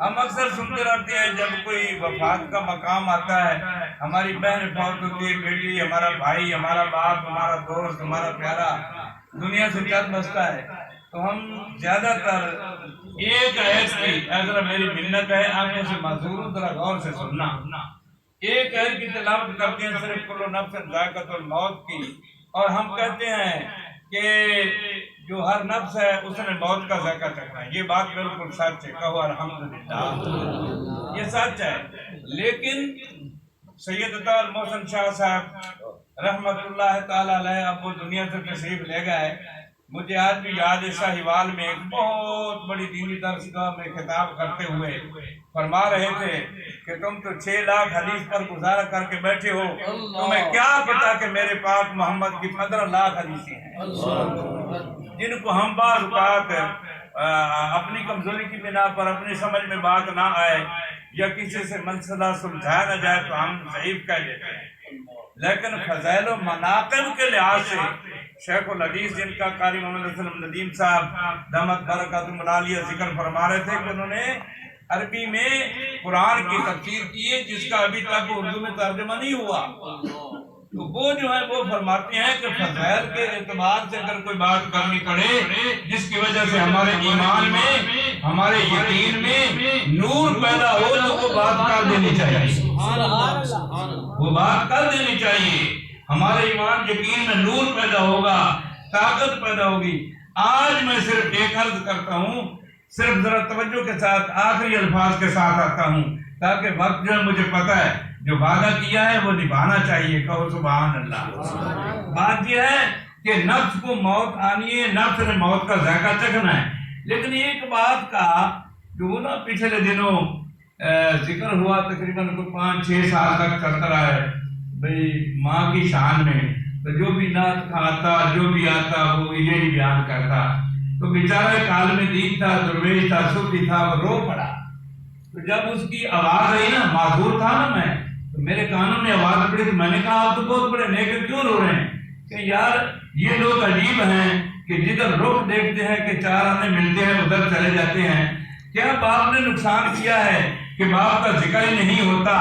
ہم اکثر سنتے رہتے ہیں جب کوئی وفات کا مقام آتا ہے، ہماری بہن فوت ہوتی ہے، بیٹی، ہمارا بھائی، ہمارا باپ، ہمارا دوست، ہمارا پیارا دنیا سے چل بستا ہے، تو ہم زیادہ تر ایک آیت کی، ذرا میری منت ہے آنکھوں سے معذور، ذرا غور سے سننا، ایک آیت کی تلاوت کرتے ہیں، صرف کل نفس ذائقۃ الموت کی، اور ہم کہتے ہیں کہ جو ہر نفس ہے اس نے موت کا ذائقہ چکھنا ہے۔ یہ بات بالکل سچ ہے، کہو الحمدللہ، یہ سچ ہے۔ لیکن سید المحسن شاہ صاحب رحمت اللہ تعالی علیہ اب وہ دنیا سے تشریف لے گئے۔ مجھے آج بھی یاد ہے، شاہیوال میں ایک بہت بڑی دینی درسگاہ میں خطاب کرتے ہوئے فرما رہے تھے کہ تم تو 6 لاکھ حدیث پر گزارا کر کے بیٹھے ہو، تمہیں کیا پتا کہ میرے پاک محمد کی 15 لاکھ حدیثیں ہیں، جن کو ہم بعض اوقات اپنی کمزوری کی بنا پر، اپنی سمجھ میں بات نہ آئے یا کسی سے مسئلہ سلجھایا نہ جائے تو ہم ضعیف کہہ دیتے ہیں، لیکن فضائل و مناقب کے لحاظ سے شیخ الحدیث جن کا قاری محمد اسلم ندیم صاحب دامت برکاتہم العالیہ ذکر فرما رہے تھے کہ انہوں نے عربی میں قرآن کی تفسیر کی ہے جس کا ابھی تک اردو میں ترجمہ نہیں ہوا، تو وہ جو ہے وہ فرماتے ہیں کہ فضائل کے اعتبار سے اگر کوئی بات کرنی پڑے جس کی وجہ سے ہمارے ایمان میں، ہمارے یقین میں نور پیدا ہو تو وہ بات کر دینی چاہیے، وہ بات کر دینی چاہیے، ہمارے ایمان یقین میں نور پیدا ہوگا، طاقت پیدا ہوگی۔ آج میں صرف ایک عرض کرتا ہوں، صرف ذرا توجہ کے ساتھ آخری الفاظ کے ساتھ آتا ہوں تاکہ وقت جو ہے مجھے پتا ہے جو وعدہ کیا ہے وہ نبھانا چاہیے، کہو سبحان اللہ۔ بات یہ ہے کہ نفس کو موت آنی ہے، نفس نے موت کا ذائقہ چکھنا ہے، لیکن ایک بات کا جو نا پچھلے دنوں ذکر ہوا تقریباً 5-6 سال تک چلتا رہا ہے بھئی ماں کی شان میں، تو جو بھی نعت کھاتا جو بھی آتا وہ یہی بیان کرتا، تو بیچارہ ایک عالم دین تھا، درویش تھا، صوفی تھا، وہ رو پڑا، تو جب اس کی آواز آئی نا، معذور تھا نا میں، تو میرے کانوں میں آواز پڑی، تو میں نے کہا آپ تو بہت بڑے نیک، کیوں رو رہے ہیں؟ کہ یار یہ لوگ عجیب ہیں کہ جدھر رخ دیکھتے ہیں کہ 4 آنے ملتے ہیں ادھر چلے جاتے ہیں، کیا باپ نے نقصان کیا ہے کہ باپ کا ذکر ہی نہیں ہوتا؟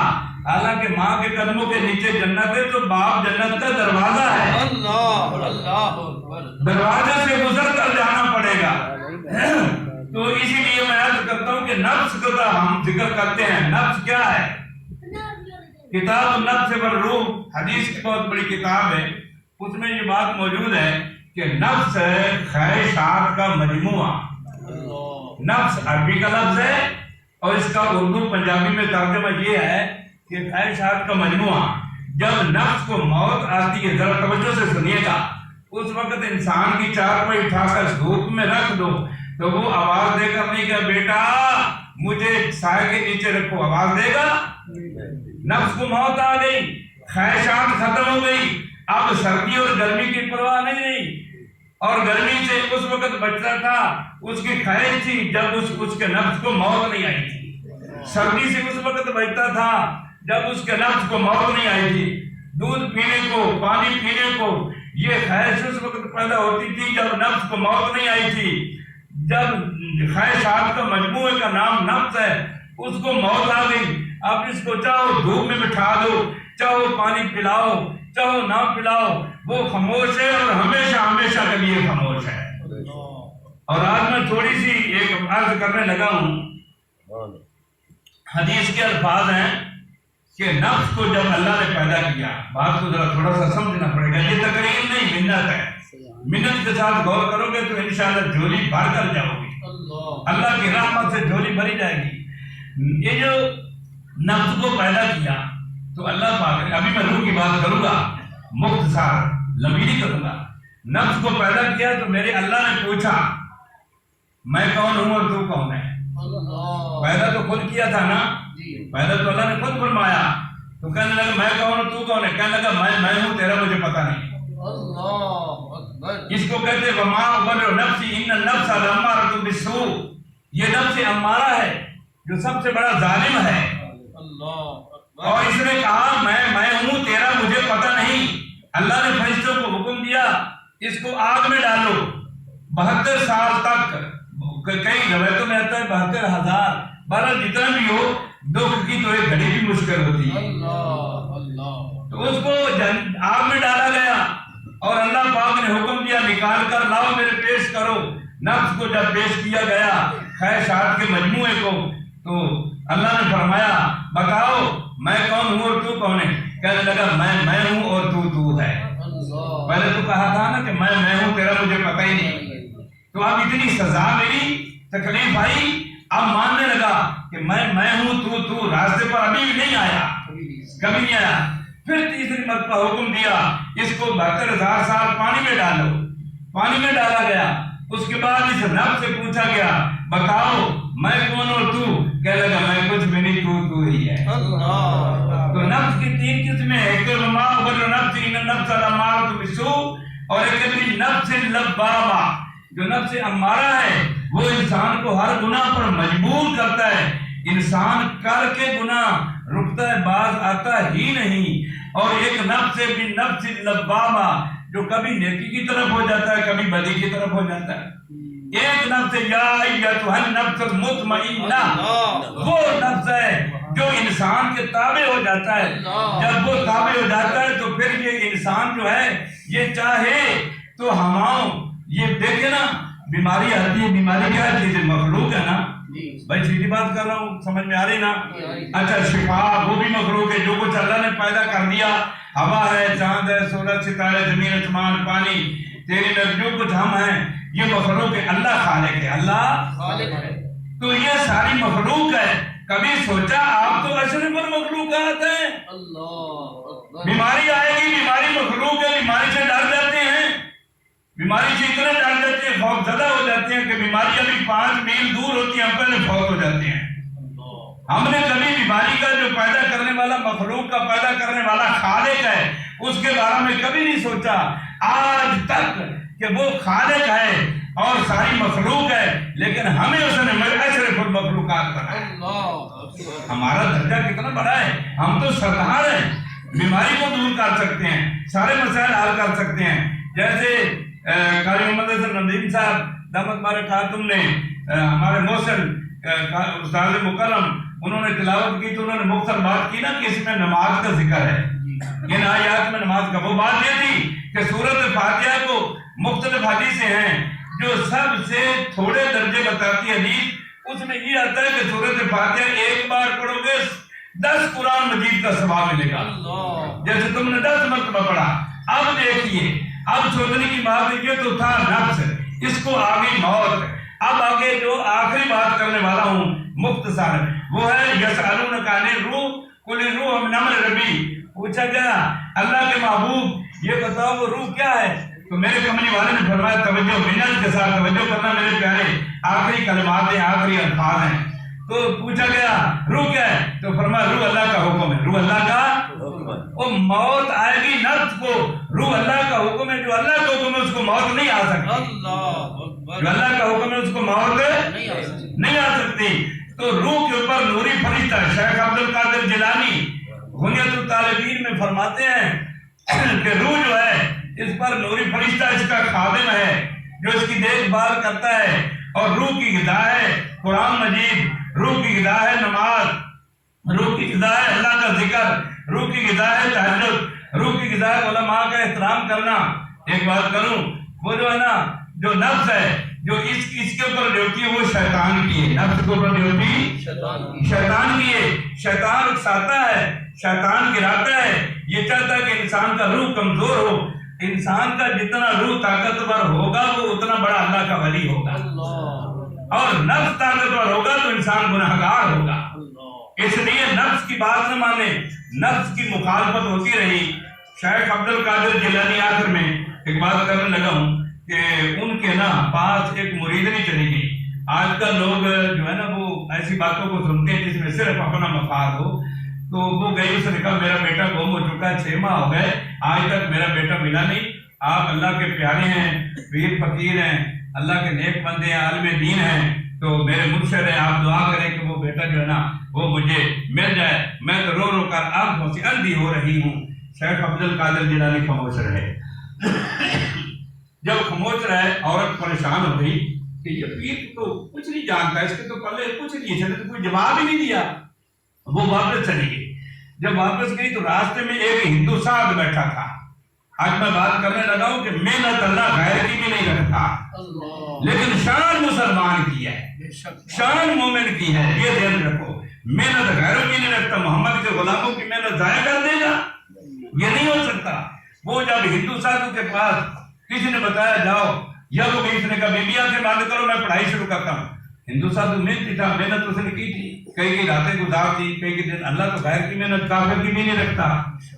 حالانکہ ماں کے قدموں کے نیچے جنت ہے، تو باپ جنت کا دروازہ ہے، دروازے سے گزر کر جانا پڑے گا۔ تو اسی لیے میں عرض کرتا ہوں کہ نفس کا ہم ذکر کرتے ہیں، نفس کیا ہے؟ کتاب النفس والروح حدیث کی بہت بڑی کتاب ہے، اس میں یہ بات موجود ہے کہ نفس ہے خواہشات کا مجموعہ۔ نفس عربی کا لفظ ہے اور اس کا اردو پنجابی میں ترجمہ یہ ہے کہ خواہشات کا مجموعہ۔ جب نفس کو موت آتی ہے، ذرا توجہ سے سنیے گا، اس وقت انسان کی چارپائی اٹھا کر دھوپ میں رکھ دو تو وہ آواز دے کر نہیں کہ بیٹا مجھے سائے کے نیچے رکھو، آواز دے گا؟ نفس کو موت آ گئی، خواہشات ختم ہو گئی، اب سردی اور گرمی کی پرواہ نہیں رہی، اور گرمی سے اس وقت بچتا تھا، اس کی خواہش تھی جب اس کے نفس کو موت نہیں آئی تھی، سردی سے اس وقت بچتا تھا جب اس کے نفس کو موت نہیں آئی تھی، دودھ پینے کو، پانی پینے کو یہ خواہش اس وقت پیدا ہوتی تھی جب نفس کو موت نہیں آئی تھی۔ جب خواہشات کا مجموعے کا نام نفس ہے، اس کو موت آ گئی، اب اس کو چاہو دھوپ میں بٹھا دو، چاہو پانی پلاؤ، چاہو نہ پلاؤ، وہ خاموش ہے اور ہمیشہ ہمیشہ کے لیے خاموش ہے۔ اور آج میں تھوڑی سی ایک عرض کرنے لگا ہوں، حدیث کے الفاظ ہیں کہ نفس کو جب اللہ نے پیدا کیا، بات کو ذرا تھوڑا سا سمجھنا پڑے گا، یہ تقریر نہیں منت ہے، منت کے ساتھ غور کرو گے تو انشاءاللہ جھولی بھر کر جاؤ گی، اللہ کی رحمت سے جھولی بھری جائے گی۔ یہ جو نفس کو پیدا کیا تو اللہ پاک نے، ابھی میں روح کی بات کروں گا، مختصر لمبی نہیں کروں گا، نفس کو پیدا کیا تو میرے اللہ نے پوچھا میں کون ہوں اور تو کون ہے؟ پیدا تو خود کیا تھا نا، پیدا تو اللہ نے خود فرمایا، تو کہنے لگا میں کون ہوں تو کون ہے؟ کہنے لگا میں ہوں تیرا مجھے پتا نہیں۔ اس کو کہتے وما ابرئ نفسی ان النفس لامارۃ بالسوء، یہ نفس امارہ ہے جو سب سے بڑا ظالم ہے، اور اس نے کہا میں ہوں تیرا مجھے پتا نہیں۔ اللہ نے فرشتوں کو حکم دیا اس کو آگ میں ڈالو، 72 سال تک، کئی روایتوں میں آتا ہے 72,000، بہرحال جتنا بھی ہو دکھ کی تو ایک گھڑی بھی مشکل ہوتی ہے. تو اس کو آگ میں ڈالا گیا اور اللہ پاک نے حکم دیا نکال کر لاؤ میرے پیش کرو. نفس کو جب پیش کیا گیا خواہشات کے مجموعے کو تو اللہ نے فرمایا بتاؤ میں کون ہوں اور تو کون ہے؟ کہنے لگا میں ہوں اور تو ہے. پہلے تو کہا تھا نا کہ میں ہوں تیرا مجھے پتہ ہی نہیں. تو اب اتنی سزا ملی تکلیف آئی اب ماننے لگا کہ میں ہوں تو راستے پر ابھی بھی نہیں آیا کبھی نہیں آیا. پھر تیسری مرتبہ حکم دیا اس کو 72,000 سال پانی میں ڈالو. پانی میں ڈالا گیا. اس کے بعد اس نفس سے پوچھا گیا بتاؤ میں کون اور تو؟ کہنے لگا میں کچھ بھی نہیں تو ہی ہے. تو نفس کی 3 قسمیں ہیں. ایک تو ما ابر نفس ان النفس الامارۃ بالسوء اور ایک ہے نفس لبابہ. جو نفس امارہ ہے وہ انسان کو ہر گناہ پر مجبور کرتا ہے. انسان کر کے گناہ رکتا ہے باز آتا ہی نہیں. اور ایک نفس بالنفس لبابہ جو کبھی نیکی کی طرف ہو جاتا ہے کبھی بدی کی طرف ہو جاتا ہے. ایک نفس یا ایتھا النفس المطمئنہ وہ نفس ہے جو انسان کے تابع ہو جاتا ہے. جب وہ تابع ہو جاتا ہے تو پھر یہ انسان جو ہے یہ چاہے تو ہماؤں یہ دیکھے نا بیماری آتی ہے. بیماری کیا چیز ہے؟ مخلوق ہے نا بھائی. سیدھی بات کر رہا ہوں سمجھ میں آ رہی نا. اچھا شفا وہ بھی مخلوق ہے. جو کچھ اللہ نے پیدا کر دیا ہوا ہے چاند ہے سورج ستارے زمین آسمان پانی تیری نظر جو کچھ ہم ہیں یہ مخلوق ہے. اللہ خالق ہے. اللہ خالق ہے. تو یہ ساری مخلوق ہے. کبھی سوچا آپ تو اشرف المخلوقات ہیں. بیماری آئے گی بیماری مخلوق ہے. بیماری سے ڈر جاتے ہیں. بیماری سے اتنا ڈر جاتے ہیں خوف زدہ ہو جاتے ہیں کہ بیماری ابھی 5 میل دور ہوتی ہے ہم پہلے فوت ہو جاتے ہیں. ہم نے کبھی بیماری کا جو پیدا کرنے والا مخلوق کا پیدا کرنے والا خالق ہے اس کے بارے میں کبھی نہیں سوچا آج تک کہ وہ خالق ہے اور ساری مخلوق ہے. لیکن ہمیں اس نے اشرف المخلوقات بنایا. ہمارا درجہ کتنا بڑا ہے. ہم تو سردار ہیں. بیماری کو دور کر سکتے ہیں سارے مسائل حل کر سکتے ہیں. جیسے قاری محمد حسن ندیم صاحب دامت بارک خاتم نے ہمارے محسن استاد مکرم انہوں نے تلاوت کی تو انہوں نے مختصر بات کی نا کہ اس میں نماز کا ذکر ہے. ان آیات میں نماز کا وہ بات یہ تھی کہ سورۃ فاتحہ کو مختلف حدیثیں ہیں جو سب سے تھوڑے درجے بتاتی حدیث. اس میں یہ آتا ہے کہ سورۃ فاتحہ ایک بار پڑھو گے 10 قرآن مجید کا ثواب ملے گا. جیسے تم نے 10 مرتبہ پڑھا. اب دیکھیے اب سوچنے کی بات یہ تو تھا نفس اس کو آگے موت. اب آگے جو آخری بات کرنے والا ہوں مختصر وہ ہے یسألونک عن الروح قل الروح من امر ربی. پوچھا گیا اللہ کے محبوب یہ بتاؤ وہ روح کیا ہے؟ تو میرے کملی والے نے فرمایا توجہ منت کے ساتھ توجہ کرنا میرے پیارے آخری کلمات ہیں آخری الفاظ ہیں. تو پوچھا گیا روح کیا ہے؟ تو فرمایا روح اللہ کا حکم ہے. روح اللہ کا وہ موت آئے گی نفس کو. روح اللہ کا حکم ہے. جو اللہ کا حکم ہے اس کو موت نہیں آ سکتی. جو اللہ کا حکم ہے اس کو موت نہیں آ سکتی. تو روح کے اوپر نوری فرشتہ شیخ عبد القادر جیلانی غنیت الطالبین میں فرماتے ہیں کہ روح جو ہے اس پر نوری فرشتہ اس کا خادم ہے جو اس کی دیکھ بھال کرتا ہے. اور روح کی غذا ہے قرآن مجید. روح کی غذا ہے نماز. روح کی غذا ہے اللہ کا ذکر. روح کی غذا ہے تہجد. روح کی غذا ہے علماء کا احترام کرنا. ایک بات کروں وہ جو ہے نا جو نفس ہے جو اس کے اوپر ڈیوٹی ہے وہ شیطان کی ہے. نفس کے اوپر ڈیوٹی شیطان کی ہے. شیطان اکساتا ہے شیطان گراتا ہے. یہ چاہتا ہے کہ انسان کا روح کمزور ہو. انسان کا جتنا روح طاقتور ہوگا وہ اتنا بڑا اللہ کا ولی ہوگا. اور نفس طاقتور ہوگا تو انسان گناہگار ہوگا. اس لیے نفس کی بات نہ مانے. نفس کی مخالفت ہوتی رہی. شیخ عبد القادر جیلانی آخر میں ایک بات کرنے لگا ہوں کہ ان کے نا پاس ایک مریدنی چلی گئی. آج کل لوگ جو ہے نا وہ ایسی باتوں کو سنتے ہیں جس میں صرف اپنا مفاد ہو. تو وہ گئی اس نے کہا میرا بیٹا گم ہو چکا ہے 6 ماہ ہو گئے آج تک میرا بیٹا ملا نہیں. آپ اللہ کے پیارے ہیں پیر فقیر ہیں اللہ کے نیک بندے ہیں عالم دین ہیں تو میرے مرشد ہیں. آپ دعا کریں کہ وہ بیٹا جو ہے نا وہ مجھے مل جائے. میں تو رو رو کر آنکھوں سے اندھی ہو رہی ہوں. شیخ عبد القادر جیلانی خاموش رہے. جب خاموش رہے عورت پریشان ہو گئی کہ یہ پیر تو کچھ نہیں جانتا، اس کے تو پلے کچھ نہیں، اس نے تو کوئی جواب ہی نہیں دیا۔ وہ واپس چلی گئی۔ جب واپس گئی تو راستے میں ایک ہندو صاحب بیٹھا تھا۔ آج میں بات کرنے لگا ہوں کہ محنت اللہ غیر کی بھی نہیں رکھتا، لیکن شان مسلمان کی ہے، شان مومن کی ہے، یہ ذہن رکھو۔ محنت غیروں کی نہیں رکھتا، محمد کے غلاموں کی محنت ضائع کر دے گا، یہ نہیں ہو سکتا۔ وہ جب ہندو صاحب کے پاس کسی نے بتایا جاؤ، یا وہ اس نے کہا بیبیاں سے بات کرو، میں پڑھائی شروع کرتا ہوں۔ ہندو صاحب تو محنت تھا، محنت اس نے کی تھی، کئی راتیں گزار دی، کئی دن۔ اللہ تو غیر کی محنت کافر کی بھی نہیں رکھتا۔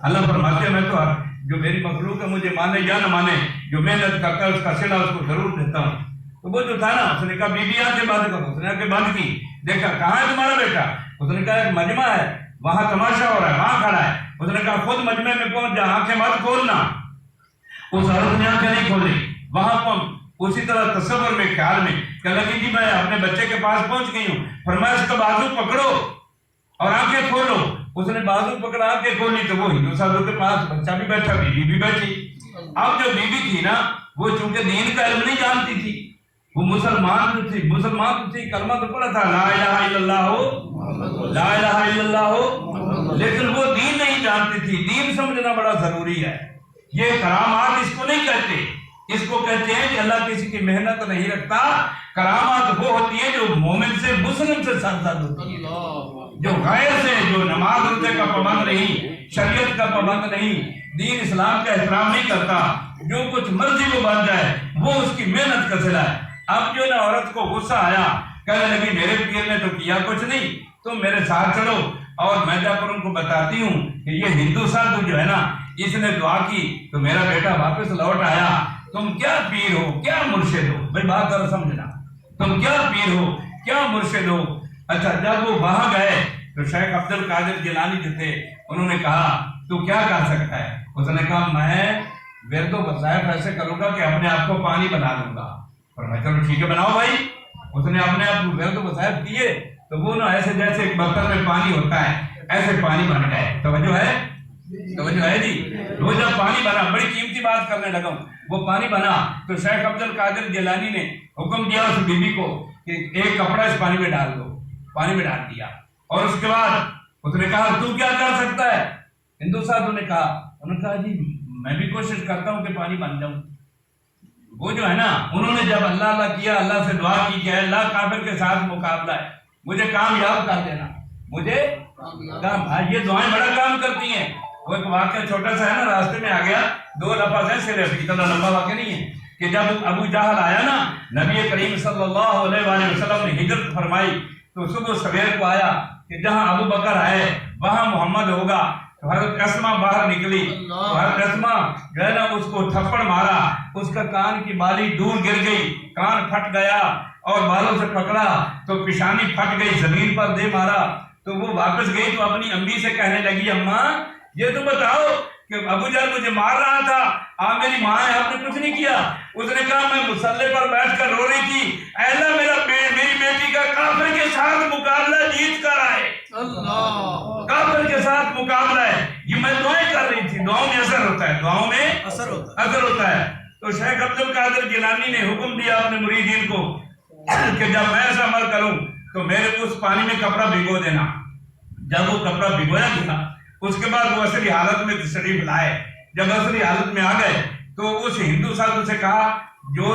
اللہ فرماتے ہیں میں تو جو میری مخلوق ہے مجھے مانے یا نہ مانے، جو محنت کرتا ہے اس کا صلہ اس کو ضرور دیتا ہوں۔ تو وہ جو تھا نا، اس نے کہا بیبیاں سے بات کرو، اس نے آ کے بات کی، دیکھا کہاں ہے تمہارا بیٹا؟ اس نے کہا ایک مجمع ہے، وہاں تماشا ہو رہا ہے، وہاں کھڑا ہے۔ اس نے کہا خود مجمع میں پہنچ جا، آنکھیں مت کھولنا۔ اس عورت نے آنکھیں نہیں کھولی، وہاں پہنچ اسی طرح تصور میں خیال میں کہ لگی جی میں اپنے بچے کے پاس پہنچ گئی ہوں، فرمایا اس کا بازو پکڑو اور آنکھیں کھولو۔ اس نے بازو پکڑا، آنکھیں کھولی تو وہ ہندو صاحب کے پاس بچہ بھی بیٹھا، بیوی بھی بیٹھی۔ اب جو بیوی تھی نا، وہ چونکہ دین کا علم نہیں جانتی تھی، وہ مسلمان تو تھی، کلمہ تو پڑھا تھا لا الہ الا اللہ ہو، لا الہ الا اللہ ہو، لیکن وہ دین نہیں جانتی تھی۔ دین سمجھنا بڑا ضروری ہے۔ یہ کرامات اس کو نہیں کہتے، اس کو کہتے ہیں کہ اللہ کسی کی محنت نہیں رکھتا۔ کرامات وہ ہوتی ہے جو مومن سے مسلم سے سرزد ہوتی ہے، جو غیر سے، جو نماز روزے کا پابند نہیں، شریعت کا پابند نہیں، دین اسلام کا احترام نہیں کرتا، جو کچھ مرضی وہ بن جائے وہ اس کی محنت کا صلہ ہے۔ اب جو نا عورت کو غصہ آیا، کہنے لگی میرے پیر نے تو کیا کچھ نہیں، تم میرے ساتھ چلو اور میں جا کر ان کو بتاتی ہوں کہ یہ ہندو صاحب جو ہے نا، اس نے دعا کی تو میرا بیٹا واپس لوٹ آیا۔ تم کیا پیر ہو، کیا مرشد ہو؟ بھائی بات ذرا سمجھنا، تم کیا پیر ہو، کیا مرشد ہو؟ اچھا جب وہ وہاں گئے تو شیخ عبد القادر جیلانی جو تھے انہوں نے کہا تو کیا کر سکتا ہے؟ اس نے کہا میں ورد و وظائف ایسے کروں گا کہ اپنے آپ کو پانی بنا لوں گا۔ فرمایا چلو ٹھیک ہے بناؤ بھائی۔ اس نے اپنے آپ کو ورد و وظائف دیے تو وہ نا ایسے جیسے ایک برتن میں پانی ہوتا ہے ایسے پانی بن گئے۔ توجہ ہے جی؟ وہ جب پانی بنا، بڑی قیمتی بات کرنے لگا ہوں، وہ پانی بنا تو شیخ عبد القادر جیلانی نے حکم دیا اس بیوی کو کہ ایک کپڑا اس پانی میں ڈال دو۔ پانی میں ڈال دیا اور اس کے بعد اس نے کہا تو کیا کر سکتا ہے؟ ہندو صاحب نے کہا جی میں بھی کوشش کرتا ہوں کہ پانی بن جاؤں۔ وہ جو ہے نا، انہوں نے جب اللہ کیا، اللہ سے دعا کی کہ اللہ کافر کے ساتھ مقابلہ ہے، مجھے کامیاب کر دینا، مجھے یہ دعائیں بڑا کام کرتی ہیں۔ وہ ایک واقعہ چھوٹا سا ہے نا، راستے میں آ گیا، 2 لفظ ہیں صرف، اتنا لمبا واقعہ نہیں ہے، کہ جب ابو جہل آیا نا، نبی کریم صلی اللہ علیہ وآلہ وسلم نے ہجرت فرمائی تو صبح سویر کو آیا کہ جہاں ابو بکر آئے وہاں محمد ہوگا۔ تو حضرت اسماء باہر نکلی تو حضرت اسماء جو ہے نا اس کو تھپڑ مارا، اس کا کان کی بالی دور گر گئی، کان پھٹ گیا اور بالوں سے پکڑا تو پیشانی پھٹ گئی، زمین پر دے مارا۔ تو وہ واپس گئی تو اپنی امی سے کہنے لگی اماں یہ تو بتاؤ کہ ابو جہل مجھے مار رہا تھا، میری ماں ہے، آپ نے کچھ نہیں کیا۔ اس نے کہا میں مصلی پر بیٹھ کر رو رہی تھی، اے اللہ میری بیٹی کا کافر کے ساتھ مقابلہ جیت کر آئے، کافر کے ساتھ مقابلہ ہے۔ یہ میں دعائیں کر رہی تھی، دعاؤں میں اثر ہوتا ہے، دعاؤں میں اثر ہوتا ہے۔ تو شیخ عبد القادر جیلانی نے حکم دیا اپنے مریدین کو کہ جب میں ایسا عمل کروں تو میرے کو اس پانی میں کپڑا بھگو دینا۔ جب وہ کپڑا بھگویا گیا اس کے بعد وہ اصلی حالت میں تشریف لائے۔ جب اصلی حالت میں آ گئے تو اس ہندو صاحب سے کہا جو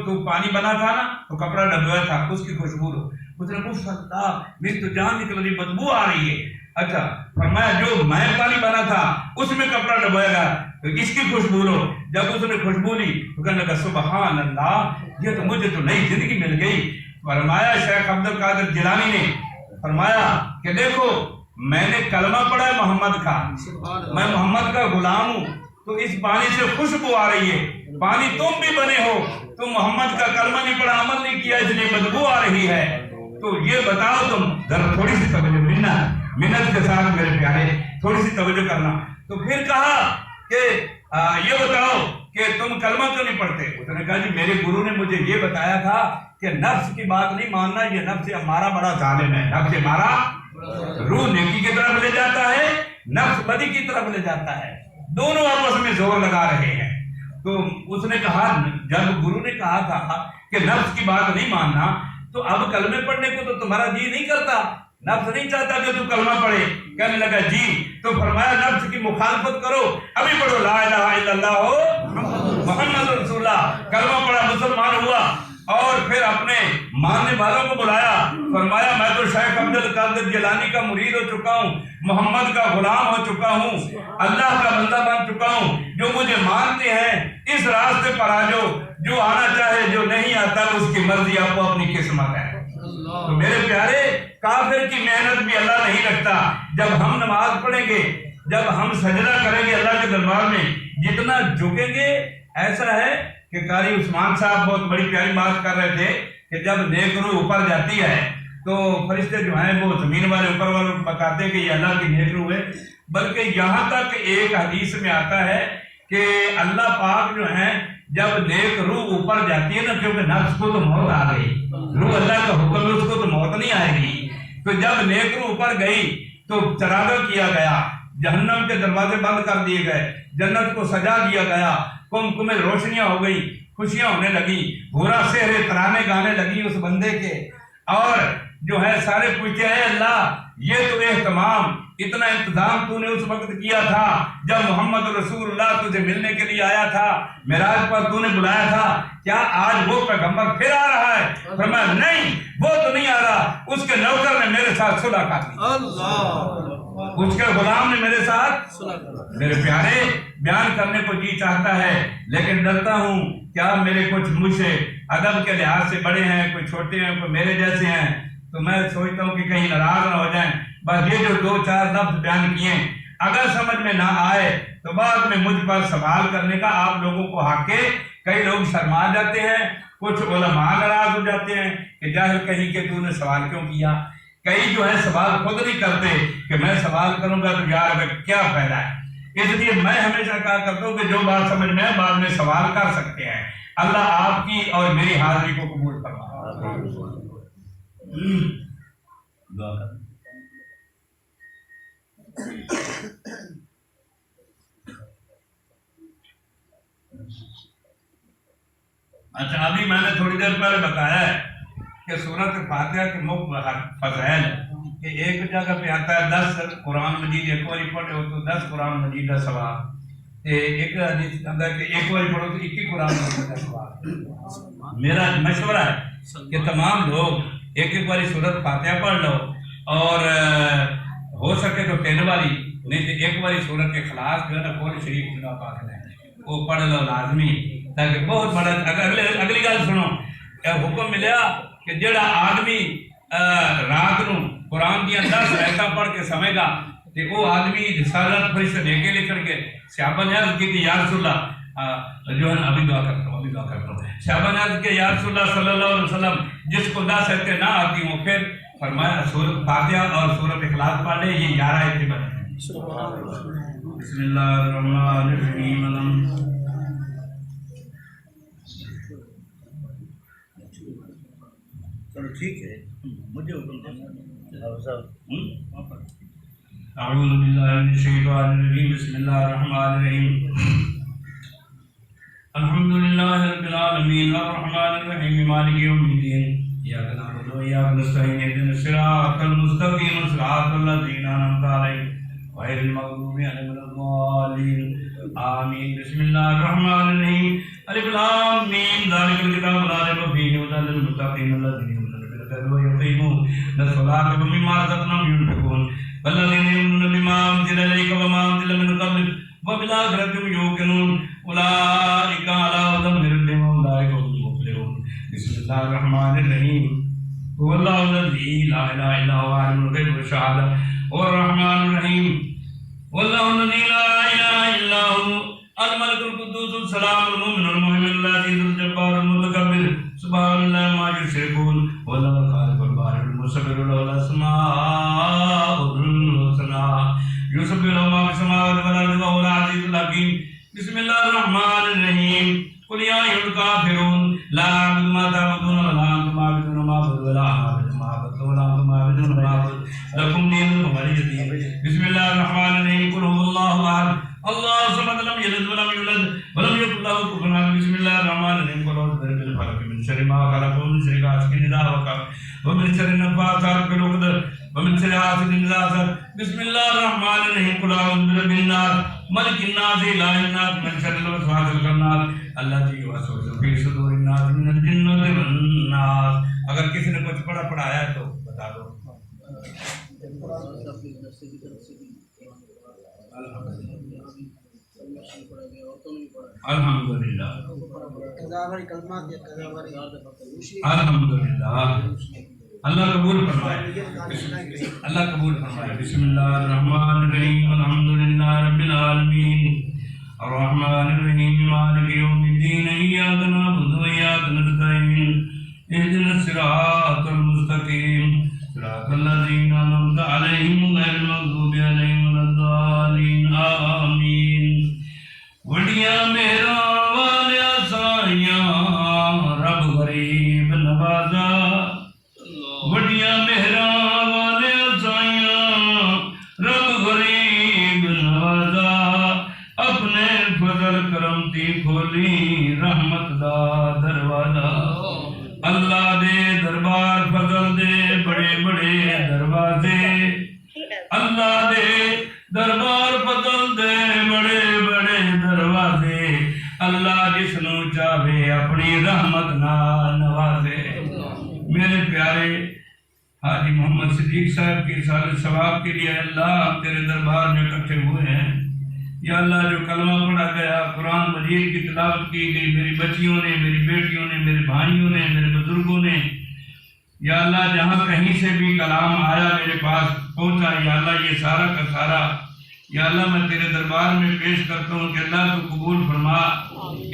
تو پانی بنا تھا نا، تو کپڑا ڈبویا تھا، اس کی خوشبو لو۔ اس نے کچھ سکتا میری تو جان نکل رہی، بدبو آ رہی ہے۔ اچھا فرمایا جو میں پانی بنا تھا اس میں کپڑا ڈبویا گیا تو اس کی خوشبو لو۔ جب اس نے خوشبو لی تو کہنے لگا سبحان اللہ، یہ تو مجھے تو نئی زندگی مل گئی۔ فرمایا شیخ عبد القادر جیلانی نے فرمایا کہ دیکھو میں نے کلمہ پڑھا ہے محمد کا، میں محمد کا غلام ہوں، تو اس پانی سے خوشبو آ رہی ہے، پانی تم بھی بنے ہو، تم محمد کا کلمہ نہیں پڑھا، عمل نہیں کیا، اس لیے بدبو آ رہی ہے۔ تو یہ بتاؤ تم، ذرا تھوڑی سی توجہ، منت کے ساتھ میرے پیارے تھوڑی سی توجہ کرنا۔ تو پھر کہا کہ یہ بتاؤ کہ تم کلمہ کیوں نہیں پڑھتے؟ اس نے کہا جی میرے گرو نے مجھے یہ بتایا تھا کہ نفس کی بات نہیں ماننا، یہ نفس ہمارا بڑا ظالم ہے، نفس ہمارا روح نیکی کی طرف لے جاتا ہے، نفس بدی کی طرف لے جاتا ہے، دونوں آپس میں زور لگا رہے ہیں۔ تو اس نے کہا جب گرو نے کہا تھا کہ نفس کی بات نہیں ماننا تو اب کلمے پڑھنے کو تو تمہارا جی نہیں کرتا، نفس نہیں چاہتا کہ تو کلمہ پڑھے. کہنے لگا جی. تو فرمایا نفس کی مخالفت کرو، ابھی پڑھو لا الہ الا اللہ محمد رسول اللہ. کلمہ پڑھا، مسلمان ہوا، اور پھر اپنے ماننے والوں کو بلایا. فرمایا میں تو شیخ عبد القادر جیلانی کا مرید ہو چکا ہوں، محمد کا غلام ہو چکا ہوں، اللہ کا بندہ بن چکا ہوں. جو مجھے مانتے ہیں اس راستے پر آ جاؤ، جو آنا چاہے، جو نہیں آتا اس کی مرضی، آپ کو اپنی قسمت ہے. تو میرے پیارے، کافر کی محنت بھی اللہ نہیں رکھتا. جب ہم نماز پڑھیں گے، جب ہم سجدہ کریں گے اللہ کے دربار میں، جتنا جھکیں گے، ایسا ہے کہ قاری عثمان صاحب بہت بڑی پیاری بات کر رہے تھے کہ جب نیک روح اوپر جاتی ہے تو فرشتے جو ہیں وہ زمین والے اوپر والوں کو بتاتے ہیں کہ یہ اللہ کی نیک روح ہے. بلکہ یہاں تک ایک حدیث میں آتا ہے کہ اللہ پاک جو ہیں جب نیک روح اوپر جاتی ہے نا، کیونکہ نفس کو تو موت آ گئی، روح اللہ کا حکم ہے، اس کو تو موت نہیں آئے گی. تو جب نیک روح اوپر گئی تو چراغاں کیا گیا، جہنم کے دروازے بند کر دیے گئے، جنت کو سجا دیا گیا، کمکمل روشنیاں ہو گئی، خوشیاں ہونے لگی، بھورا سہرے ترانے گانے لگی اس بندے کے. اور جو ہے سارے پوچھتے ہیں اللہ یہ تو اہتمام، اتنا انتظام تو نے اس وقت کیا تھا جب محمد رسول اللہ تجھے ملنے کے لیے آیا تھا، معراج پر تو نے بلایا تھا، کیا آج وہ پیغمبر پھر آ رہا ہے؟ فرمایا نہیں، وہ تو نہیں آ رہا، اس کے نوکر نے میرے ساتھ صلح کر لی، اس کے غلام نے میرے ساتھ. میرے پیارے، بیان کرنے کو جی چاہتا ہے لیکن ڈرتا ہوں کیا میرے کچھ مجھ سے ادب کے لحاظ سے بڑے ہیں، کوئی چھوٹے ہیں، کوئی میرے جیسے ہیں، تو میں سوچتا ہوں کہ کہیں ناراض نہ ہو جائیں. بس یہ جو 2-4 لفظ بیان کیے اگر سمجھ میں نہ آئے تو بعد میں مجھ پر سوال کرنے کا آپ لوگوں کو حق ہے. کئی لوگ شرما جاتے ہیں، کچھ علماء ناراض ہو جاتے ہیں کہ جاہل کہیں کہ تو نے سوال کیوں کیا. کئی جو ہے سوال خود نہیں کرتے کہ میں سوال کروں گا تو یار کیا فائدہ ہے. اس لیے میں ہمیشہ کہا کرتا ہوں کہ جو بات سمجھ میں ہے بعد میں سوال کر سکتے ہیں. اللہ آپ کی اور میری حاضری کو قبول فرمائے. دعا کر. اچھا، ابھی میں نے تھوڑی دیر پہلے بتایا ہے کہ سورۃ فاتحہ کے فضائل کہ ایک جگہ پہ آتا ہے 10 قرآن مجید ایک بار پڑھے ہو تو 10 قرآن مجید کا ثواب. ایک حدیث آتا ہے کہ ایک بار پڑھو تو 21 قرآن مجید کا ثواب. میرا مشورہ ہے کہ تمام لوگ ایک باری سورۃ فاتحہ پڑھ لو، اور ہو سکے تو 3 باری، نہیں تو ایک باری سورۃ اخلاص جو ہے نا قرآن شریف اللہ پاک نے وہ پڑھ لو لازمی، تاکہ بہت بڑا. اگلی گل سنو، حکم ملیا کہ جڑا آدمی رات نو قرآن دیا 10 آیتاں پڑھ کے سمے گا کہ وہ آدمی رسالت فرشتے دے کے لکھ کے صحابہ نے عرض کی تھی یا رسول اللہ، جو ہے نا ابھی دعا کرتا ہوں، صحابہ نے عرض کہ یا رسول اللہ صلی اللہ علیہ وسلم جس کو 10 آیتیں نہ آتی ہوں، پھر فرمایا سورۃ فاتحہ اور سورۃ اخلاص پڑھ لے، یہ 11 آیتیں بنے. بسم اللہ الرحمن الرحیم. چلو ٹھیک ہے، مجھے حکم دینا. اعوذ باللہ من الشیطان الرجیم. بسم اللہ الرحمن الرحیم. الحمد للہ رب العالمین الرحمن الرحیم مالک یوم الدین. ایاک نعبد و ایاک نستعین اهدنا الصراط المستقیم صراط الذین انعمت علیہم غیر المغضوب علیہم ولا الضالین آمین. بسم اللہ الرحمن الرحیم. الف لام میم ذالک الکتاب لا ریب فیہ ھدی للمتقین الذین ويقيمون الصلاة ومما رزقناهم ينفقون والذين يؤمنون بما أنزل إليك وما أنزل من قبلك وبالآخرة هم يوقنون أولئك على هدى من ربهم وأولئك هم المفلحون. بسم الله الرحمن الرحيم. هو الله الذي لا إله إلا هو عالم الغيب والشهادة هو الرحمن الرحيم. والله الذي لا إله إلا هو الملك القدوس السلام المؤمن المهيمن العزيز الجبار المتكبر سبحان الله ما يشركون. والله الخالق البارئ المصور له الأسماء الحسنى يسبح له ما في السماوات والأرض وهو العزيز الحكيم. بسم الله الرحمن الرحيم. قل يا أيها الكافرون لا أعبد ما تعبدون ولا أنتم عابدون ما أعبد ولا أنا عابد ما عبدتم ولا أنتم عابدون ما أعبد لكم دينكم ولي دين. بسم الله الرحمن الرحيم. قل هو الله أحد اللہ صمد لم یلد ولم یولد ولم یکن لہ کفوا احد بسم اللہ الرحمن الرحیم قل اعوذ برب الفلق من شر ما خلق ومن شر غاسق اذا وقب ومن شر النفاثات في العقد ومن شر حاسد اذا حسد بسم اللہ الرحمن الرحیم قل اعوذ برب الناس ملک الناس الہ الناس من شر الوسواس الخناس الذی یوسوس فی صدور الناس من الجنۃ والناس. اگر کسی نے کچھ پڑھایا ہے تو بتا دو. الحمدللہ الحمدللہ. اللہ قبول فرمائے. اللہ قبول فرمائے. بسم اللہ الرحمن الرحیم الحمدللہ رب العالمین الرحمن الرحیم مالک یوم الدین ایاک نعبد و ایاک نستعین اهدنا الصراط المستقیم صراط الذین انعمت علیہم غیر المغضوب علیہم ولا الضالین آمین. وڈیاں میرا والیا سائیاں رب غریب نوازا. وڈیاں میرا والیا سائیاں رب غریب نوازا. اپنے فضل کرم دی کھولی رحمت دا دروازہ. اللہ دے دربار فضل دے بڑے بڑے دروازے. اللہ دے دربار فضل دے بڑے بڑے دروازے. اللہ جس نو چاہے اپنی رحمت نال نوازے. میرے پیارے حاجی محمد صدیق صاحب کی رسالت ثواب کے لیے اللہ ہم تیرے دربار میں اکٹھے ہوئے ہیں. یا اللہ جو کلمہ پڑھا گیا قرآن مجید کی تلاوت کی گئی میری بچیوں نے میری بیٹیوں نے میرے بھائیوں نے میرے بزرگوں نے یا اللہ جہاں کہیں سے بھی کلام آیا میرے پاس پہنچا یا اللہ یہ سارا کا سارا یا اللہ میں تیرے دربار میں پیش کرتا ہوں کہ اللہ تو قبول فرما.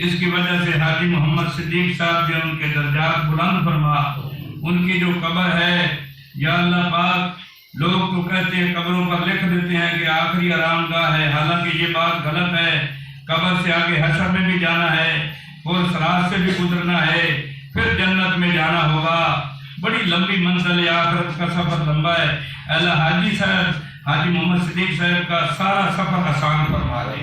اس کی وجہ سے حاجی محمد صدیق صاحب جو ان کے درجات بلند فرما. ان کی جو قبر ہے یا اللہ پاک لوگ تو کہتے ہیں قبروں پر لکھ دیتے ہیں کہ آخری آرام گاہ ہے. حالانکہ یہ بات غلط ہے. قبر سے آگے حشر میں بھی جانا ہے اور صراط سے بھی گزرنا ہے پھر جنت میں جانا ہوگا. بڑی لمبی منزل ہے. آخرت کا سفر لمبا ہے. اللہ حاجی صاحب حاجی محمد صدیق صاحب کا سارا سفر آسان فرما دے.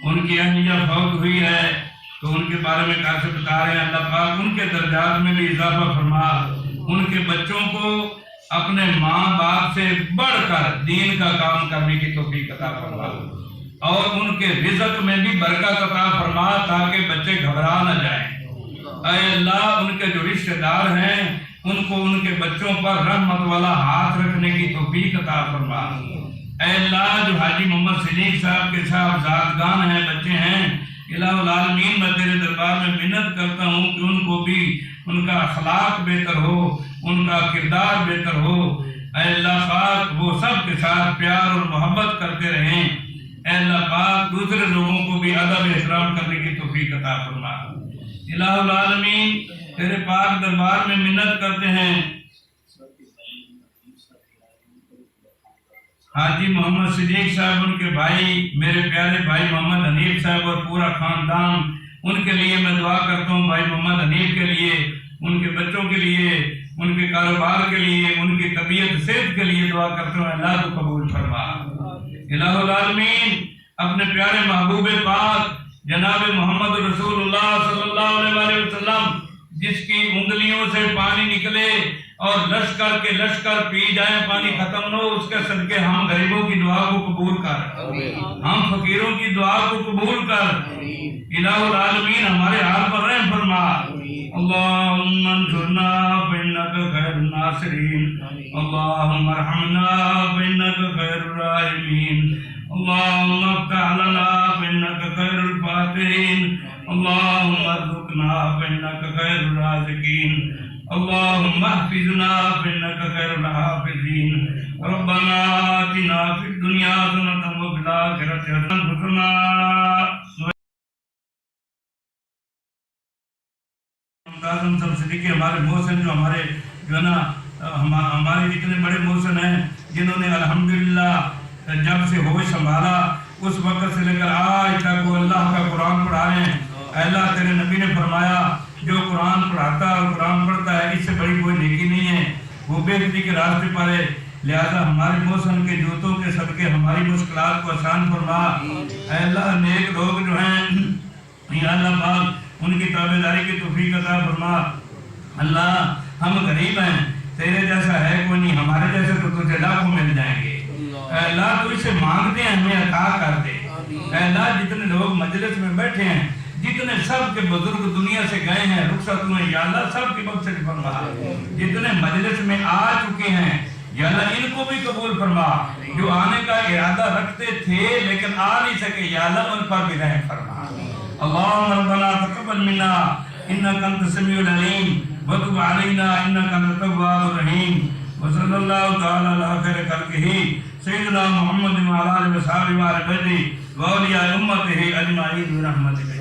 ان کی اہلیہ فوت ہوئی ہے تو ان کے بارے میں کیسے بتا رہے ہیں. اللہ پاک ان کے درجات میں بھی اضافہ فرما. ان کے بچوں کو اپنے ماں باپ سے بڑھ کر دین کا کام کرنے کی توفیق عطا فرما اور ان کے رزق میں بھی برکت عطا فرما تاکہ بچے گھبرا نہ جائیں. اے اللہ ان کے جو رشتہ دار ہیں ان کو ان کے بچوں پر رحمت والا ہاتھ رکھنے کی توفیق عطا فرما. اے اللہ جو حاجی محمد صدیق صاحب کے صاحبزادگان ہیں بچے ہیں الہ العالمین میں تیرے دربار میں منت کرتا ہوں کہ ان کو بھی ان کا اخلاق بہتر ہو ان کا کردار بہتر ہو. اے اللہ پاک وہ سب کے ساتھ پیار اور محبت کرتے رہیں. اے اللہ پاک دوسرے لوگوں کو بھی ادب احترام کرنے کی توفیق عطا فرما. الہ العالمین تیرے پاک دربار میں منت کرتے ہیں حاجی محمد صدیق صاحب ان کے بھائی میرے پیارے بھائی محمد حنیف صاحب اور پورا خاندان ان کے لیے میں دعا کرتا ہوں. بھائی محمد حنیف کے لیے ان کے بچوں کے لیے ان کے کاروبار کے لیے ان کی طبیعت صحت کے لیے دعا کرتا ہوں. اللہ کو قبول فرما. الہ العالمین اپنے پیارے محبوب پاک جناب محمد رسول اللہ صلی اللہ علیہ وسلم جس کی انگلیوں سے پانی نکلے اور لشکر کے لشکر پی جائیں پانی ختم نہ ہو اس کے صدقے ہم غریبوں کی دعا کو قبول کر ہم فقیروں کی دعا کو قبول کر. الہ العالمین ہمارے حال پر رحم فرما. اللہم انصرنا فإنک خیر الناصرین. اللہم ارحمنا فإنک خیر الراحمین. اللہم افتح لنا فإنک خیر الفاتحین. اللہم ارزقنا فإنک خیر الرازقین. اللہم احفظنا فإنک خیر الحافظین. ربنا آتنا فی الدنیا حسنۃ وفی الآخرۃ حسنۃ. اعظم صاحب صدیقی ہمارے محسن جو ہمارے جو ہے نا ہمارے جتنے بڑے محسن ہیں جنہوں نے الحمدللہ جب سے ہوش سنبھالا اس وقت سے لے کر آج تک وہ اللہ کا قرآن پڑھا رہے ہیں. اللہ تیرے نبی نے فرمایا جو قرآن پڑھاتا ہے اور قرآن پڑھتا ہے اس سے بڑی کوئی نیکی نہیں ہے. وہ بے حدی کے راستے پر ہے. لہذا ہمارے موسم کے جوتوں کے صدقے ہماری مشکلات کو آسان فرما۔ اے اللہ نیک لوگ جو ہیں یا اللہ پاک ان کی تابعداری کی توفیق عطا فرما۔ اللہ ہم غریب ہیں، تیرے جیسا ہے کوئی نہیں، ہمارے جیسے تو تجھے لاکھوں مل جائیں گے۔ اے اللہ تو اسے مانگتے ہیں ہمیں عطا کر دے۔ اے اللہ جتنے لوگ مجلس میں بیٹھے ہیں، جتنے سب کے بزرگ دنیا سے گئے ہیں رخصت ہوئے، یا اللہ سب کی بخشش فرما۔ جتنے مجلس میں آ چکے ہیں یا اللہ ان کو بھی قبول فرما، جو آنے کا ارادہ رکھتے تھے لیکن آ نہیں سکے یا اللہ ان پر بھی رحم فرما۔ اللہم ربنا تقبل منا انک انت السمیع العلیم وتب علینا انک انت التواب الرحیم، وصلی اللہ تعالی علی خیر خلقہ سیدنا محمد وعلی آلہ وصحبہ وآلہ بیتہ واولیاء امتہ اجمعین برحمتک۔